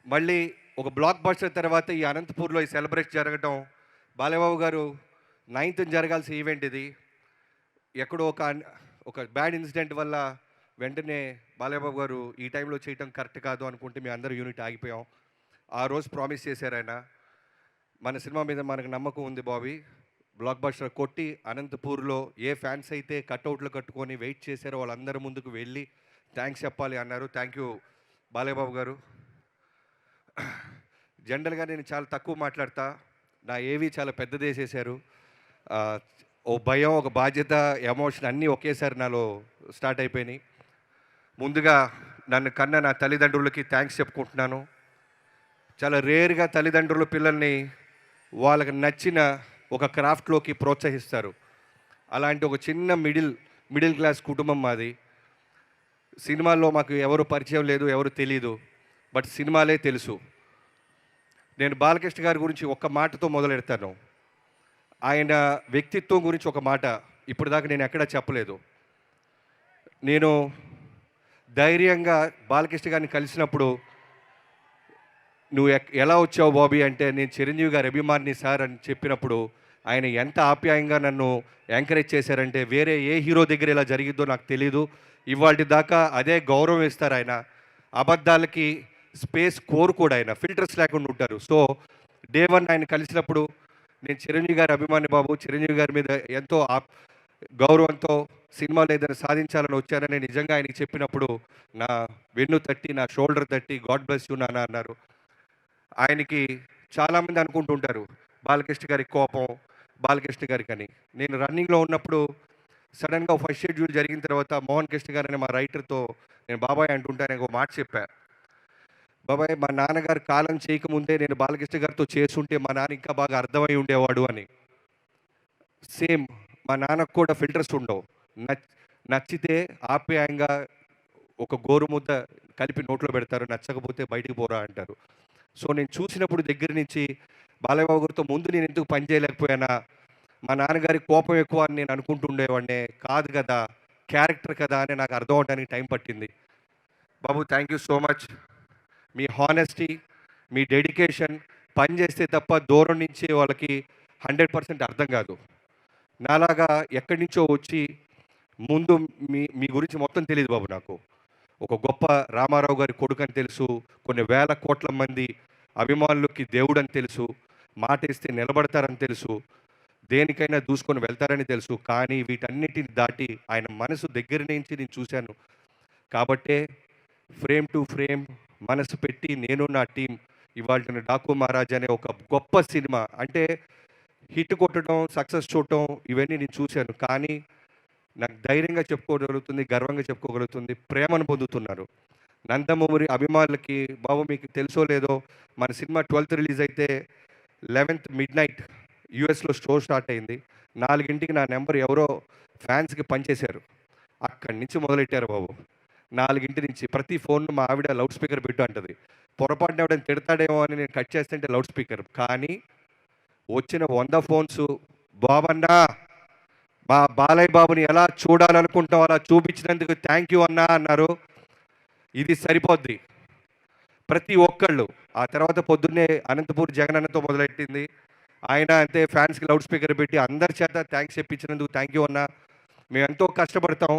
మళ్ళీ ఒక block buster తర్వాత ఈ అనంతపూర్లో ఈ సెలబ్రేషన్ జరగటం, బాలయ్యబాబు గారు 9థ్ జరగాల్సిన ఈవెంట్ ఇది. ఎక్కడో ఒక బ్యాడ్ ఇన్సిడెంట్ వల్ల వెంటనే బాలయ్యబాబు గారు ఈ టైంలో చేయటం కరెక్ట్ కాదు అనుకుంటే మీ అందరూ యూనిట్ ఆగిపోయాం. ఆ రోజు ప్రామిస్ చేశారు ఆయన. మన సినిమా మీద మనకు నమ్మకం ఉంది బాబీ. బ్లాక్ బస్టర్ కొట్టి అనంతపూర్లో ఏ ఫ్యాన్స్ అయితే కట్అవుట్లు కట్టుకొని వెయిట్ చేశారో వాళ్ళందరి ముందుకు వెళ్ళి థ్యాంక్స్ చెప్పాలి అన్నారు. థ్యాంక్ యూ బాలయ్యబాబు గారు. జనరల్గా నేను చాలా తక్కువ మాట్లాడతా. నా ఏవి చాలా పెద్దదేసేశారు. ఓ భయం, ఒక బాధ్యత, ఎమోషన్ అన్నీ ఒకేసారి నాలో స్టార్ట్ అయిపోయినాయి. ముందుగా నన్ను కన్న నా తల్లిదండ్రులకి థ్యాంక్స్ చెప్పుకుంటున్నాను. చాలా రేర్గా తల్లిదండ్రులు పిల్లల్ని వాళ్ళకి నచ్చిన ఒక క్రాఫ్ట్లోకి ప్రోత్సహిస్తారు. అలాంటి ఒక చిన్న మిడిల్ క్లాస్ కుటుంబం మాది. సినిమాల్లో మాకు ఎవరు పరిచయం లేదు, ఎవరు తెలీదు. బట్ సినిమాలే తెలుసు. నేను బాలకృష్ణ గారి గురించి ఒక్క మాటతో మొదలెడతాను. ఆయన వ్యక్తిత్వం గురించి ఒక మాట ఇప్పటిదాకా నేను ఎక్కడా చెప్పలేదు. నేను ధైర్యంగా బాలకృష్ణ గారిని కలిసినప్పుడు, నువ్వు ఎలా వచ్చావు బాబీ అంటే, నేను చిరంజీవి గారి అభిమాని సార్ అని చెప్పినప్పుడు ఆయన ఎంత ఆప్యాయంగా నన్ను ఎంకరేజ్ చేశారంటే, వేరే ఏ హీరో దగ్గర ఇలా జరిగిద్దో నాకు తెలీదు. ఇవాళ దాకా అదే గౌరవం ఇస్తారు ఆయన. అబద్ధాలకి స్పేస్ కోరుకోడు ఆయన, ఫిల్టర్స్ లేకుండా ఉంటారు. సో డే 1 ఆయన కలిసినప్పుడు నేను చిరంజీవి గారి అభిమాని బాబు, చిరంజీవి గారి మీద ఎంతో గౌరవంతో సినిమాలో ఏదైనా సాధించాలని వచ్చానని నిజంగా ఆయనకి చెప్పినప్పుడు నా వెన్ను తట్టి, నా షోల్డర్ తట్టి గాడ్ బ్లెస్ యూ నాన్న అన్నారు. ఆయనకి చాలామంది అనుకుంటుంటారు బాలకృష్ణ గారి కోపం, బాలకృష్ణ గారికి అని. నేను రన్నింగ్లో ఉన్నప్పుడు సడన్గా ఫస్ట్ షెడ్యూల్ జరిగిన తర్వాత మోహన్ కృష్ణ గారు అనే మా రైటర్తో నేను బాబాయ్ అంటుంటాను ఒక మాట చెప్పా. బాబాయ్, మా నాన్నగారు కాలం చేయకముందే నేను బాలకృష్ణ గారితో చేసుంటే మా నాన్న ఇంకా బాగా అర్థమై ఉండేవాడు అని. సేమ్ మా నాన్నకు కూడా ఫిల్టర్స్ ఉండవు. నచ్చితే ఆప్యాయంగా ఒక గోరుముద్ద కలిపి నోట్లో పెడతారు, నచ్చకపోతే బయటికి పోరా అంటారు. సో నేను చూసినప్పుడు దగ్గర నుంచి బాలయ్యబాబు గారితో ముందు నేను ఎందుకు పని చేయలేకపోయానా, మా నాన్నగారి కోపం ఎక్కువ అని నేను అనుకుంటుండేవాడినే. కాదు కదా, క్యారెక్టర్ కదా అని నాకు అర్థం అవడానికి టైం పట్టింది. Babu, thank you so much. మీ హానెస్టీ, మీ డెడికేషన్, పని చేస్తే తప్ప దూరం నుంచి వాళ్ళకి 100% అర్థం కాదు. నాలాగా ఎక్కడి నుంచో వచ్చి ముందు మీ గురించి మొత్తం తెలియదు బాబు నాకు. ఒక గొప్ప రామారావు గారి కొడుకని తెలుసు, కొన్ని వేల కోట్ల మంది అభిమానులకి దేవుడని తెలుసు, మాట ఇస్తే నిలబడతారని తెలుసు, దేనికైనా దూసుకొని వెళ్తారని తెలుసు. కానీ వీటన్నిటిని దాటి ఆయన మనసు దగ్గర నుంచి నేను చూశాను. కాబట్టే ఫ్రేమ్ టు ఫ్రేమ్ మనసు పెట్టి నేను నా టీం ఇవాళ డాకు మహారాజ్ అనే ఒక గొప్ప సినిమా అంటే హిట్ కొట్టడం, సక్సెస్ చూడటం ఇవన్నీ నేను చూశాను. కానీ నాకు ధైర్యంగా చెప్పుకోగలుగుతుంది, గర్వంగా చెప్పుకోగలుగుతుంది, ప్రేమను పొందుతున్నారు. నందమూరి అభిమానులకి, బాబు మీకు తెలుసో లేదో, మన సినిమా 12th రిలీజ్ అయితే 11th మిడ్‌నైట్ యూఎస్లో షో స్టార్ట్ అయింది. 4కి నా నెంబర్ ఎవరో ఫ్యాన్స్కి పనిచేశారు. అక్కడి నుంచి మొదలెట్టారు బాబు. 4 నుంచి ప్రతి ఫోన్ మా ఆవిడ లౌడ్ స్పీకర్ పెట్టు అంటది. పొరపాటున ఎవడైనా తిడతాడేమో అని నేను కట్ చేస్తుంటే లౌడ్ స్పీకర్. కానీ వచ్చిన 100 ఫోన్స్, బాబన్నా మా బాలయ్య బాబుని ఎలా చూడాలనుకుంటాం అలా చూపించినందుకు థ్యాంక్ యూ అన్నా అన్నారు. ఇది సరిపోద్ది. ప్రతి ఒక్కళ్ళు. ఆ తర్వాత పొద్దున్నే అనంతపూర్ జగనన్నతో మొదలెట్టింది. ఆయన అంతే ఫ్యాన్స్కి లౌడ్ స్పీకర్ పెట్టి అందరి చేత థ్యాంక్స్ చెప్పించినందుకు థ్యాంక్ యూ అన్నా. మేము ఎంతో కష్టపడతాం,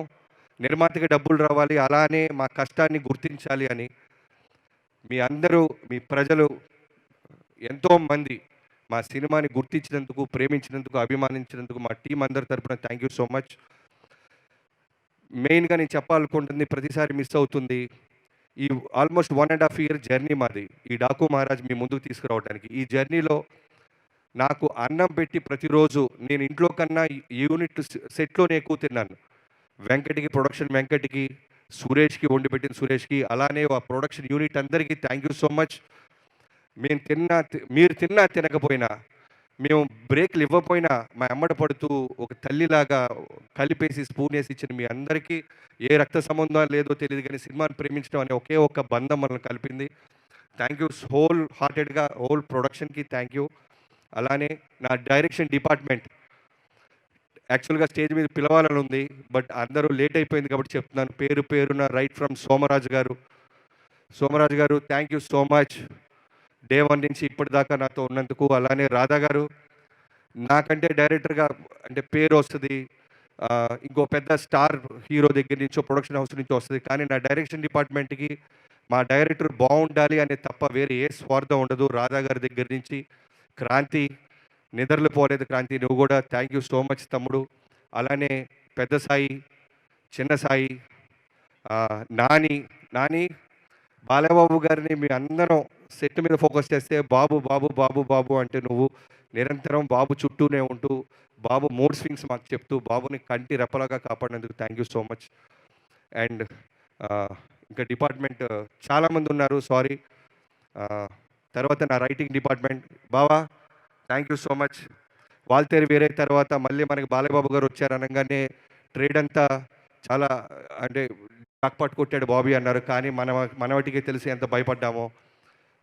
నిర్మాతకి డబ్బులు రావాలి, అలానే మా కష్టాన్ని గుర్తించాలి అని. మీ అందరూ, మీ ప్రజలు ఎంతోమంది మా సినిమాని గుర్తించినందుకు, ప్రేమించినందుకు, అభిమానించినందుకు మా టీం అందరి తరపున థ్యాంక్ యూ సో మచ్. మెయిన్గా నేను చెప్పాలనుకుంటుంది ప్రతిసారి మిస్ అవుతుంది. ఈ ఆల్మోస్ట్ 1.5 ఇయర్ జర్నీ మాది ఈ డాకు మహారాజ్ మీ ముందుకు తీసుకురావడానికి. ఈ జర్నీలో నాకు అన్నం పెట్టి ప్రతిరోజు నేను ఇంట్లో కన్నా యూనిట్ సెట్లోనే ఎక్కువ తిన్నాను. ప్రొడక్షన్ వెంకట్కి, సురేష్కి, వండి పెట్టిన సురేష్కి, అలానే ఆ ప్రొడక్షన్ యూనిట్ అందరికీ థ్యాంక్ యూ సో మచ్. మీరు తిన్నా తినకపోయినా, మేము బ్రేక్లు ఇవ్వకపోయినా మా అమ్మడ పడుతూ ఒక తల్లిలాగా కలిపేసి స్పూన్ వేసి ఇచ్చిన మీ అందరికీ, ఏ రక్త సంబంధం లేదో తెలియదు కానీ సినిమాని ప్రేమించడం అనే ఒకే ఒక్క బంధం మనల్ని కలిపింది. థ్యాంక్ యూ హోల్ హార్టెడ్గా హోల్ ప్రొడక్షన్కి థ్యాంక్ యూ. అలానే నా డైరెక్షన్ డిపార్ట్మెంట్, యాక్చువల్గా స్టేజ్ మీద పిలవాలని ఉంది, బట్ అందరూ లేట్ అయిపోయింది కాబట్టి చెప్తున్నాను. పేరున రైట్ ఫ్రమ్ సోమరాజు గారు, సోమరాజు గారు thank you so much. Day 1 నుంచి ఇప్పటిదాకా నాతో ఉన్నందుకు. అలానే రాధా గారు, నాకంటే డైరెక్టర్‌గా అంటే పేరు వస్తది. ఇంకో పెద్ద స్టార్ హీరో దగ్గర నుంచో, ప్రొడక్షన్ హౌస్ నుంచో వస్తది. కానీ నా డైరెక్షన్ డిపార్ట్మెంట్‌కి మా డైరెక్టర్ బావుండాలి అనే తప్ప వేరే ఏ స్వార్థం ఉండదు. రాధా గారి దగ్గర నుంచి క్రాంతి, నిద్రలు పోలేదు క్రాంతి, నువ్వు కూడా థ్యాంక్ యూ సో మచ్ తమ్ముడు. అలానే పెద్ద సాయి, చిన్న సాయి, నాని, నాని బాలయ్యబాబు గారిని మీ అందరం సెట్ మీద ఫోకస్ చేస్తే బాబు బాబు బాబు బాబు అంటే నువ్వు నిరంతరం బాబు చుట్టూనే ఉంటూ బాబు మూడ్ స్వింగ్స్ మాకు చెప్తూ బాబుని కంటి రెప్పలాగా కాపాడినందుకు thank you so much. And ఇంకా డిపార్ట్మెంట్ చాలామంది ఉన్నారు, సారీ. తర్వాత నా రైటింగ్ డిపార్ట్మెంట్ బావా thank you so much. Waltair వేరే తర్వాత మళ్ళీ మనకి బాలయ్యబాబు గారు వచ్చారు అనగానే ట్రేడ్ అంతా చాలా అంటే జాక్పాట్ కొట్టాడు బాబీ అన్నారు. కానీ మనవటికే తెలిసి ఎంత భయపడ్డామో.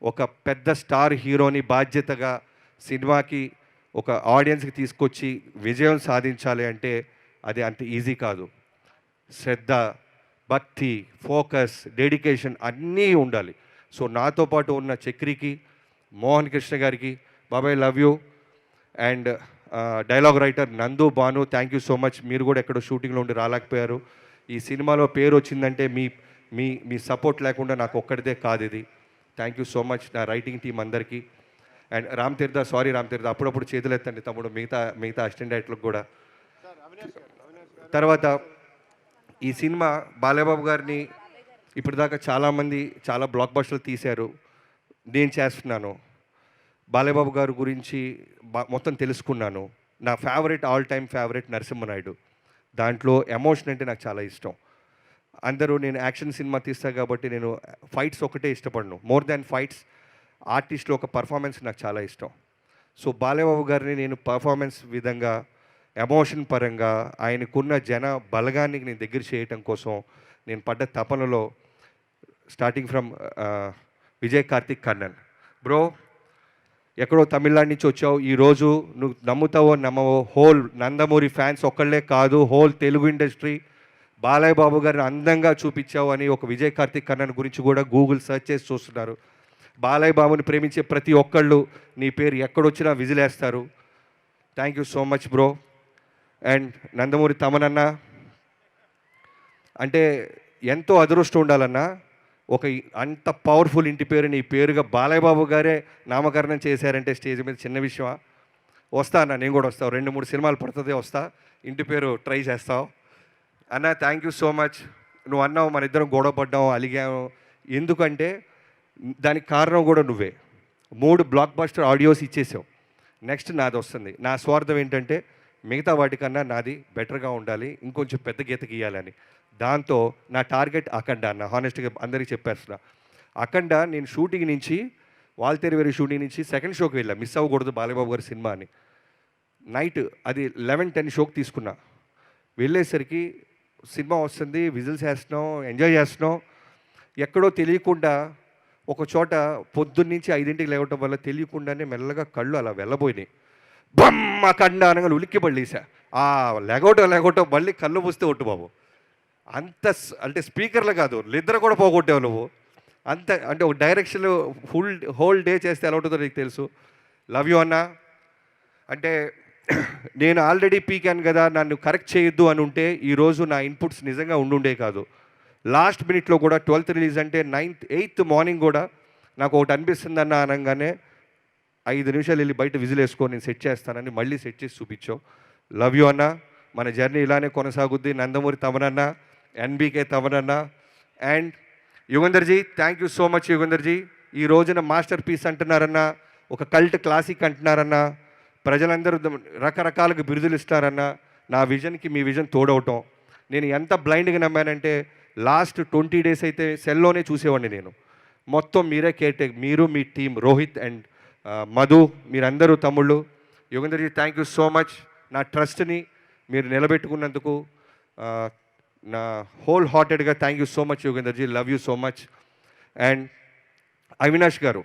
ఒక పెద్ద స్టార్ హీరోని బాధ్యతగా సినిమాకి ఒక ఆడియన్స్కి తీసుకొచ్చి విజయం సాధించాలి అంటే అది అంత ఈజీ కాదు. శ్రద్ధ, భక్తి, ఫోకస్, డెడికేషన్ అన్నీ ఉండాలి. సో నాతో పాటు ఉన్న చక్రికి, మోహన్ కృష్ణ గారికి బాబాయ్ love you. And dialogue writer Nandu, Bhanu thank you so much. మీరు కూడా ఎక్కడో షూటింగ్లో ఉండి రాలేకపోయారు. ఈ సినిమాలో పేరు వచ్చిందంటే మీ మీ మీ సపోర్ట్ లేకుండా నాకు ఒక్కడిదే కాదు ఇది. థ్యాంక్ యూ సో మచ్ నా రైటింగ్ టీం అందరికీ. And Ram Tirtha, sorry Ram తీర్థ, అప్పుడప్పుడు చేతులు ఎత్తండి తమ్ముడు, మిగతా అసిస్టెంట్ డైరెక్టర్లకు కూడా. తర్వాత ఈ సినిమా బాలయ్యబాబు గారిని ఇప్పటిదాకా చాలామంది చాలా బ్లాక్ బస్టర్లు తీశారు, నేను చేస్తున్నాను. బాలయ్యబాబు గారి గురించి మొత్తం తెలుసుకున్నాను. నా favourite, all time favourite Narasimha Naidu. దాంట్లో ఎమోషన్ అంటే నాకు చాలా ఇష్టం. అందరూ నేను యాక్షన్ సినిమా తీస్తాను కాబట్టి నేను ఫైట్స్ ఒకటే ఇష్టపడను. మోర్ దాన్ ఫైట్స్, ఆర్టిస్ట్లో ఒక పర్ఫార్మెన్స్ నాకు చాలా ఇష్టం. సో బాలయ్యబాబు గారిని నేను పర్ఫార్మెన్స్ విధంగా, ఎమోషన్ పరంగా, ఆయనకున్న జన బలగాన్ని నేను దగ్గర చేయటం కోసం నేను పడ్డ తపనలో starting from Vijay Karthik Kannan bro, ఎక్కడో తమిళనాడు నుంచి వచ్చావు, ఈరోజు నువ్వు నమ్ముతావో నమ్మవో హోల్ నందమూరి ఫ్యాన్స్ ఒక్కళ్ళే కాదు, హోల్ తెలుగు ఇండస్ట్రీ బాలయ్య బాబు గారిని అందంగా చూపించావు అని ఒక విజయ్ కార్తిక్ కన్నన్ గురించి కూడా గూగుల్ సెర్చ్ చేసి చూస్తున్నారు. బాలయ్య బాబుని ప్రేమించే ప్రతి ఒక్కళ్ళు నీ పేరు ఎక్కడొచ్చినా విజిలేస్తారు. Thank you so much bro. And Nandamuri తమనన్న అంటే ఎంతో అదృష్టం ఉండాలన్నా, ఒక అంత పవర్ఫుల్ ఇంటి పేరు నీ పేరుగా బాలయ్య బాబు గారే నామకరణం చేశారంటే స్టేజ్ మీద చిన్న విషయమా? వస్తా అన్న, నేను కూడా వస్తావు, 2-3 సినిమాలు పడుతుంది, వస్తా, ఇంటి పేరు ట్రై చేస్తావు అన్న. Thank you so much. నువ్వు అన్నావు మన ఇద్దరం గొడవ పడ్డాము, అలిగాము, ఎందుకంటే దానికి కారణం కూడా నువ్వే. 3 బ్లాక్ బస్టర్ ఆడియోస్ ఇచ్చేసావు, నెక్స్ట్ నాది వస్తుంది. నా స్వార్థం ఏంటంటే మిగతా వాటికన్నా నాది బెటర్గా ఉండాలి, ఇంకొంచెం పెద్ద గీత గీయాలని. దాంతో నా టార్గెట్ అఖండ అన్న, హానెస్ట్గా అందరికీ చెప్పేస్తున్నా. అఖండ నేను షూటింగ్ నుంచి, వాల్తేరు వేరే షూటింగ్ నుంచి సెకండ్ షోకి వెళ్ళా, మిస్ అవ్వకూడదు బాలయ్యబాబు గారి సినిమా అని. నైట్ అది 11-10 షోకి తీసుకున్నా. వెళ్ళేసరికి సినిమా వస్తుంది, విజిల్స్ వేస్తున్నాం, ఎంజాయ్ చేస్తున్నాం. ఎక్కడో తెలియకుండా ఒక చోట పొద్దున్నుంచి 5ంటికి లేవటం వల్ల తెలియకుండానే మెల్లగా కళ్ళు అలా వెళ్ళబోయినాయి. బమ్మ కండ అనగా ఉలిక్కి పడలేసా. లేగవటం మళ్ళీ కళ్ళు మూస్తే ఒట్టు బాబు. అంత అంటే స్పీకర్లు కాదు, నిద్ర కూడా పోగొట్టావు నువ్వు. అంత అంటే ఒక డైరెక్షన్ హోల్ డే చేస్తే ఎలా ఉంటుందో నీకు తెలుసు. లవ్ యూ అన్న. అంటే నేను ఆల్రెడీ పీకాను కదా, నన్ను కరెక్ట్ చేయొద్దు అని ఉంటే ఈరోజు నా ఇన్పుట్స్ నిజంగా ఉండుండే కాదు. లాస్ట్ మినిట్లో కూడా 12th రిలీజ్ అంటే 8th మార్నింగ్ కూడా నాకు ఒకటి అనిపిస్తుందన్న అనగానే 5 నిమిషాలు వెళ్ళి బయట విజిల్ వేసుకొని నేను సెట్ చేస్తానని మళ్ళీ సెట్ చేసి చూపించావు. లవ్ యూ అన్న. మన జర్నీ ఇలానే కొనసాగుద్ది. నందమూరి తమనన్న, ఎన్బీకే తమనన్న. And Yugandharji, thank you so much Yugandharji. ఈ రోజున మాస్టర్ పీస్ అంటున్నారన్న, ఒక కల్ట్ క్లాసిక్ అంటున్నారన్న, ప్రజలందరూ రకరకాలుగా బిరుదులు ఇస్తారన్న. నా విజన్కి మీ విజన్ తోడవటం. నేను ఎంత బ్లైండ్గా నమ్మానంటే లాస్ట్ 20 days అయితే సెల్లోనే చూసేవాడిని నేను. మొత్తం మీరే కేర్టేక్, మీరు మీ టీం, రోహిత్ అండ్ మధు, మీరందరూ తమ్ముళ్ళు. Yugandharji thank you so much. నా ట్రస్ట్ని మీరు నిలబెట్టుకున్నందుకు నా హోల్ హార్టెడ్గా thank you so much Yugandharji. Love you so much. And Avinash గారు,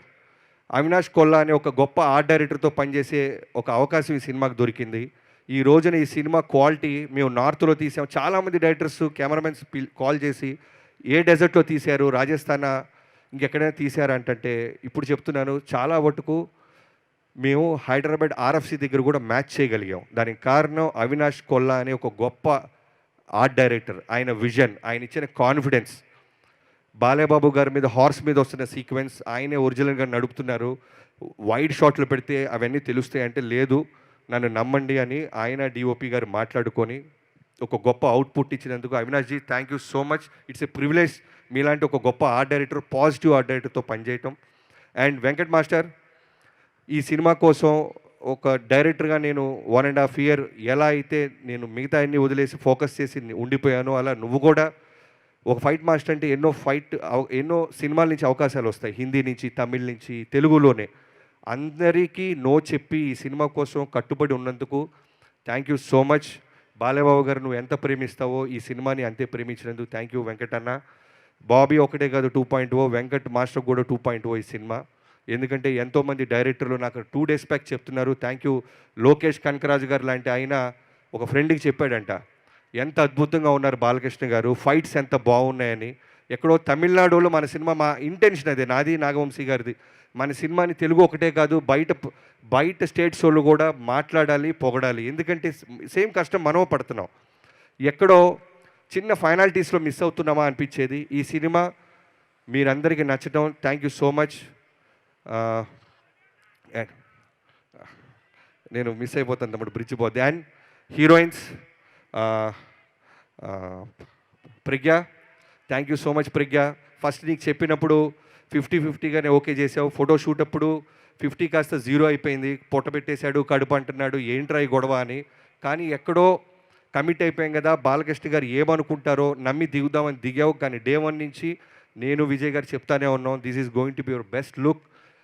అవినాష్ కొల్లా అనే ఒక గొప్ప ఆర్ట్ డైరెక్టర్తో పనిచేసే ఒక అవకాశం ఈ సినిమాకి దొరికింది. ఈ రోజున ఈ సినిమా క్వాలిటీ మేము నార్త్లో తీసాం. చాలామంది డైరెక్టర్స్, కెమెరామెన్స్ కాల్ చేసి ఏ డెజర్ట్లో తీశారు, రాజస్థానా, ఇంకెక్కడైనా తీశారా అంటే ఇప్పుడు చెప్తున్నాను, చాలా మటుకు మేము హైదరాబాద్ ఆర్ఎఫ్సి దగ్గర కూడా మ్యాచ్ చేయగలిగాం. దానికి కారణం అవినాష్ కొల్లా అనే ఒక గొప్ప ఆర్ట్ డైరెక్టర్. ఆయన విజన్, ఆయన ఇచ్చిన కాన్ఫిడెన్స్. బాలయ్యబాబు గారి మీద హార్స్ మీద వస్తున్న సీక్వెన్స్ ఆయనే ఒరిజినల్గా నడుపుతున్నారు. వైడ్ షాట్లు పెడితే అవన్నీ తెలుస్తాయి అంటే, లేదు నన్ను నమ్మండి అని ఆయన డిఓపి గారు మాట్లాడుకొని ఒక గొప్ప అవుట్పుట్ ఇచ్చినందుకు Avinash ji thank you so much. It's a privilege మీలాంటి ఒక గొప్ప ఆర్ట్ డైరెక్టర్, పాజిటివ్ ఆర్ట్ డైరెక్టర్తో పనిచేయటం. అండ్ వెంకట్ మాస్టర్, ఈ సినిమా కోసం ఒక డైరెక్టర్గా నేను 1.5 year ఎలా అయితే నేను మిగతా అన్ని వదిలేసి ఫోకస్ చేసి ఉండిపోయానో, అలా నువ్వు కూడా ఒక ఫైట్ మాస్టర్ అంటే ఎన్నో సినిమాల నుంచి అవకాశాలు వస్తాయి, హిందీ నుంచి, తమిళ్ నుంచి, తెలుగులోనే. అందరికీ నో చెప్పి ఈ సినిమా కోసం కట్టుబడి ఉన్నందుకు thank you so much. Balayya Babu గారు నువ్వు ఎంత ప్రేమిస్తావో ఈ సినిమాని అంతే ప్రేమించినందుకు థ్యాంక్ యూ వెంకట్ అన్న. బాబీ ఒకటే కాదు 2.0, వెంకట్ మాస్టర్ కూడా 2.0 ఈ సినిమా. ఎందుకంటే ఎంతోమంది డైరెక్టర్లు నాకు 2 days బ్యాక్ చెప్తున్నారు, థ్యాంక్ యూ లోకేష్ కనకరాజు గారు లాంటి ఆయన ఒక ఫ్రెండ్కి చెప్పాడంట, ఎంత అద్భుతంగా ఉన్నారు బాలకృష్ణ గారు, ఫైట్స్ ఎంత బాగున్నాయని. ఎక్కడో తమిళనాడులో మన సినిమా, మా ఇంటెన్షన్ అదే, నాది నాగవంశీ గారిది, మన సినిమాని తెలుగు ఒకటే కాదు బయట స్టేట్స్ వాళ్ళు కూడా మాట్లాడాలి, పొగడాలి. ఎందుకంటే సేమ్ కష్టం మనం పడుతున్నాం. ఎక్కడో చిన్న ఫైనాలిటీస్లో మిస్ అవుతున్నామా అనిపించేది. ఈ సినిమా మీరందరికీ నచ్చడం థ్యాంక్ యూ సో మచ్. నేను మిస్ అయిపోతాను తమ్ముడు, బ్రిడ్జ్ పోద్ది. And heroines Pragya, thank you so much Pragya. First నీకు చెప్పినప్పుడు 50-50గానే ఓకే చేసావు. ఫోటో షూట్ అప్పుడు 50 కాస్త 0 అయిపోయింది, పొట్ట పెట్టేశాడు, కడుపు అంటున్నాడు, ఏంట్రా ఈ గొడవ అని. కానీ ఎక్కడో కమిట్ అయిపోయాం కదా, బాలకృష్ణ గారు ఏమనుకుంటారో నమ్మి దిగుదామని దిగావు. కానీ డే 1 నుంచి నేను విజయ్ గారు చెప్తానే ఉన్నాం, this is going to be your best look.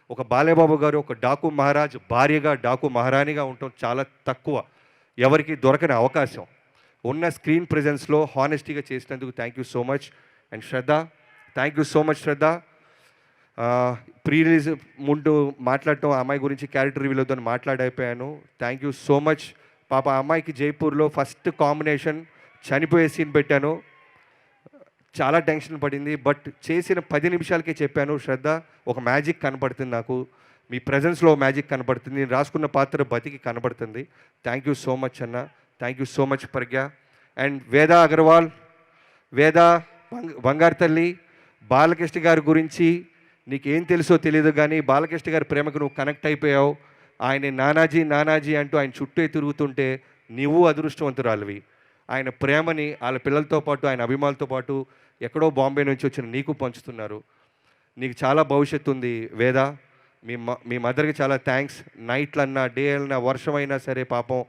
ఒక బాలయ్యబాబు గారు ఒక డాకు మహారాజ్ భార్యగా, డాకు మహారాణిగా ఉండటం చాలా తక్కువ, ఎవరికి దొరకని అవకాశం. ఉన్న స్క్రీన్ ప్రెజెన్స్లో హానెస్టీగా చేసినందుకు thank you so much. And Shraddha, thank you so much Shraddha. Pre release ముందు మాట్లాడటం, అమ్మాయి గురించి క్యారెక్టర్ రివ్యూలతో మాట్లాడైపోయాను. Thank you so much. పాప అమ్మాయికి జైపూర్లో ఫస్ట్ కాంబినేషన్ చనిపోయే సీన్ పెట్టాను, చాలా టెన్షన్ పడింది. బట్ చేసిన 10 నిమిషాలకే చెప్పాను, శ్రద్ధ ఒక మ్యాజిక్ కనపడుతుంది నాకు, మీ ప్రజెన్స్లో మ్యాజిక్ కనపడుతుంది, నేను రాసుకున్న పాత్ర బతికి కనపడుతుంది. థ్యాంక్ యూ సో మచ్ అన్న, thank you so much Pragya. And Veda Agarwal, వేద బంగారు తల్లి, బాలకృష్ణ గారి గురించి నీకేం తెలుసో తెలియదు కానీ బాలకృష్ణ గారి ప్రేమకు నువ్వు కనెక్ట్ అయిపోయావు. ఆయన నానాజీ నానాజీ అంటూ ఆయన చుట్టూ తిరుగుతుంటే నువ్వు అదృష్టవంతురాలివి. ఆయన ప్రేమని వాళ్ళ పిల్లలతో పాటు, ఆయన అభిమానులతో పాటు ఎక్కడో బాంబే నుంచి వచ్చిన నీకు పంచుతున్నారు. నీకు చాలా భవిష్యత్తు ఉంది వేద. మీ మదర్కి చాలా థ్యాంక్స్. నైట్లన్నా, డే అన్నా, వర్షం అయినా సరే పాపం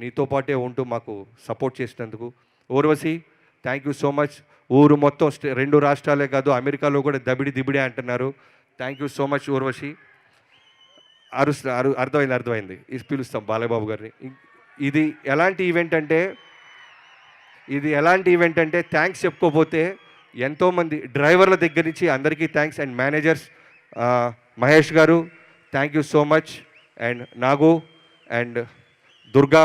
నీతో పాటే ఉంటూ మాకు సపోర్ట్ చేసినందుకు. Urvashi, thank you so much. ఊరు మొత్తం 2 రాష్ట్రాలే కాదు, అమెరికాలో కూడా దిబిడే అంటున్నారు. Thank you so much Urvashi. అర్థమైంది. ఇది పిలుస్తాం బాలయ్యబాబు గారిని. ఇది ఎలాంటి ఈవెంట్ అంటే థ్యాంక్స్ చెప్పుకోపోతే ఎంతోమంది డ్రైవర్ల దగ్గర నుంచి అందరికీ థ్యాంక్స్. అండ్ మేనేజర్స్, మహేష్ గారు thank you so much. And Nagu and Durga,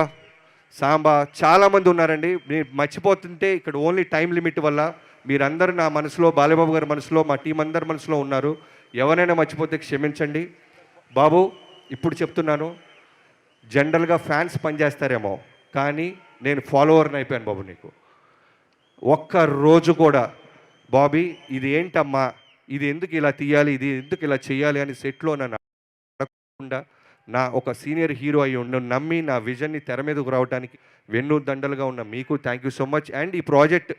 Samba, చాలామంది ఉన్నారండి. మీరు మర్చిపోతుంటే ఇక్కడ ఓన్లీ టైం లిమిట్ వల్ల మీరందరూ నా మనసులో, బాలయ్యబాబు గారి మనసులో, మా టీం అందరి మనసులో ఉన్నారు. ఎవరైనా మర్చిపోతే క్షమించండి. బాబు ఇప్పుడు చెప్తున్నాను, జనరల్గా ఫ్యాన్స్ పనిచేస్తారేమో కానీ నేను ఫాలోవర్ని అయిపోయాను బాబు నీకు. ఒక్క రోజు కూడా బాబీ ఇది ఏంటమ్మా, ఇది ఎందుకు ఇలా తీయాలి, ఇది ఎందుకు ఇలా చేయాలి అని సెట్లో నన్ను అడగకుండా నా ఒక సీనియర్ హీరో అయ్యి నమ్మి నా విజన్ని తెర మీదకు రావడానికి వెన్ను దండలుగా ఉన్న మీకు thank you so much. And ఈ ప్రాజెక్ట్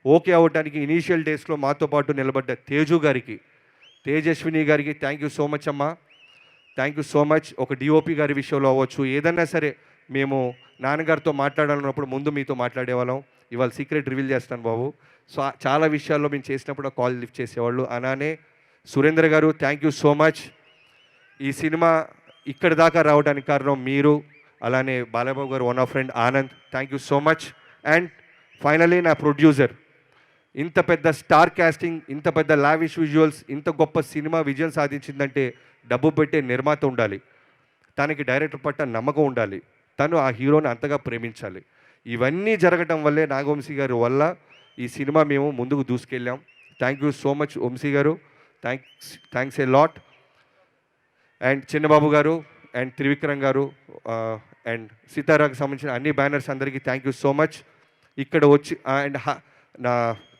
ఓకే అవ్వడానికి ఇనీషియల్ డేస్లో మాతో పాటు నిలబడ్డ తేజు గారికి, తేజస్విని గారికి థ్యాంక్ యూ సో మచ్ అమ్మా, థ్యాంక్ యూ సో మచ్. ఒక డిఓపి గారి విషయంలో అవ్వచ్చు, ఏదన్నా సరే మేము నాన్నగారితో మాట్లాడాలన్నప్పుడు ముందు మీతో మాట్లాడేవాళ్ళం. ఇవాళ సీక్రెట్ రివీల్ చేస్తాను బాబు. సో చాలా విషయాల్లో మేము చేసినప్పుడు కాల్ లిఫ్ట్ చేసేవాళ్ళు. అలానే సురేంద్ర గారు థ్యాంక్ యూ సో మచ్. ఈ సినిమా ఇక్కడ దాకా రావడానికి కారణం మీరు. అలానే బాలయ్యబాబు గారు one of friend Anand, thank you so much. And finally నా ప్రొడ్యూసర్, ఇంత పెద్ద స్టార్ కాస్టింగ్, ఇంత పెద్ద లావిష్ విజువల్స్, ఇంత గొప్ప సినిమా విజయం సాధించిందంటే డబ్బు పెట్టే నిర్మాత ఉండాలి, తనకి డైరెక్టర్ పట్ల నమ్మకం ఉండాలి, తను ఆ హీరోని అంతగా ప్రేమించాలి. ఇవన్నీ జరగటం వల్లే నాగవంశీ గారి వల్ల ఈ సినిమా మేము ముందుకు దూసుకెళ్ళాం. Thank you so much Vamsi గారు, thanks a lot. And Chinnababu గారు అండ్ త్రివిక్రమ్ గారు అండ్ సీతారాకు సంబంధించిన అన్ని బ్యానర్స్ అందరికీ థ్యాంక్ యూ సో మచ్. ఇక్కడ వచ్చి అండ్ నా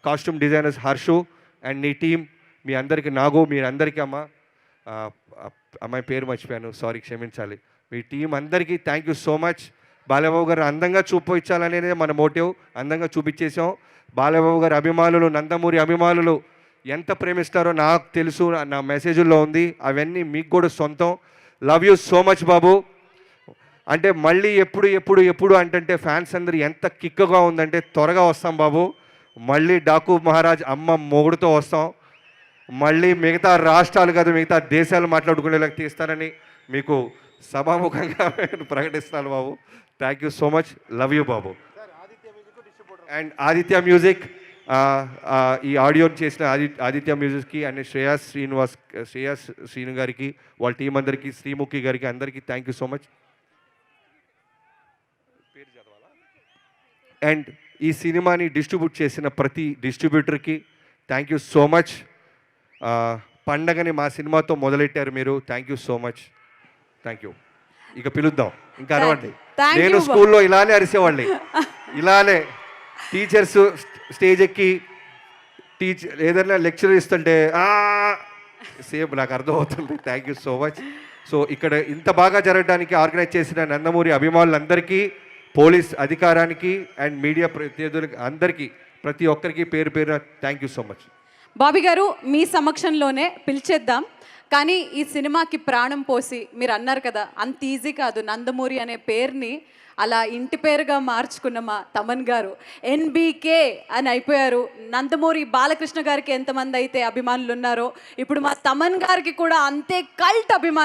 కాస్ట్యూమ్ డిజైనర్స్ హర్షు అండ్ నీ టీం, మీ అందరికీ నాగు, మీ అందరికీ అమ్మాయి పేరు మర్చిపోయాను, సారీ క్షమించాలి. మీ టీం అందరికీ thank you so much. Balayya Babu గారు అందంగా చూపించాలనేదే మన మోటివ్, అందంగా చూపించేసాం. బాలయ్యబాబు గారి అభిమానులు, నందమూరి అభిమానులు ఎంత ప్రేమిస్తారో నాకు తెలుసు, నా మెసేజ్లో ఉంది, అవన్నీ మీకు కూడా సొంతం. లవ్ యూ సో మచ్ బాబు. అంటే మళ్ళీ ఎప్పుడు అంటే ఫ్యాన్స్ అందరూ ఎంత కిక్గా ఉందంటే త్వరగా వస్తాం బాబు. మళ్ళీ డాకు మహారాజ్ అమ్మ మొగుడుతో వస్తాం. మళ్ళీ మిగతా రాష్ట్రాలు కాదు మిగతా దేశాలు మాట్లాడుకునేలాగా తీస్తానని మీకు సభాముఖంగా నేను ప్రకటిస్తున్నాను Babu. Thank you so much, love you Babu. And Aditya music, ఈ ఆడియోని చేసిన ఆదిత్య మ్యూజిక్కి అండ్ శ్రేయాస్ శ్రీను గారికి, వాళ్ళ టీం అందరికీ, శ్రీముఖి గారికి అందరికీ thank you so much. And ఈ సినిమాని డిస్ట్రిబ్యూట్ చేసిన ప్రతి డిస్ట్రిబ్యూటర్కి థ్యాంక్ యూ సో మచ్. పండగని మా సినిమాతో మొదలెట్టారు మీరు, thank you so much. Thank you. ఇక పిలుద్దాం, ఇంకా అరవండి. నేను స్కూల్లో ఇలానే అరిసేవాళ్ళని, ఇలానే టీచర్స్ స్టేజ్ ఎక్కి ఏదైనా లెక్చర్ ఇస్తుంటే సేమ్ నాకు అర్థమవుతుంది. Thank you so much. So ఇక్కడ ఇంత బాగా జరగడానికి ఆర్గనైజ్ చేసిన నందమూరి అభిమానులందరికీ, పోలీస్ అధికారానికి అండ్ మీడియా ప్రతినిధులకి అందరికీ, ప్రతి ఒక్కరికి పేరు పేరు thank you so much. Bobby గారు, మీ సమక్షంలోనే పిలిచేద్దాం, కానీ ఈ సినిమాకి ప్రాణం పోసి మీరు అన్నారు కదా, అంత ఈజీ కాదు నందమూరి అనే పేరుని అలా ఇంటి పేరుగా మార్చుకున్న మా తమన్ గారు ఎన్బీకే అని అయిపోయారు. నందమూరి బాలకృష్ణ గారికి ఎంతమంది అయితే అభిమానులు ఉన్నారో, ఇప్పుడు మా తమన్ గారికి కూడా అంతే కల్ట్ అభిమానులు.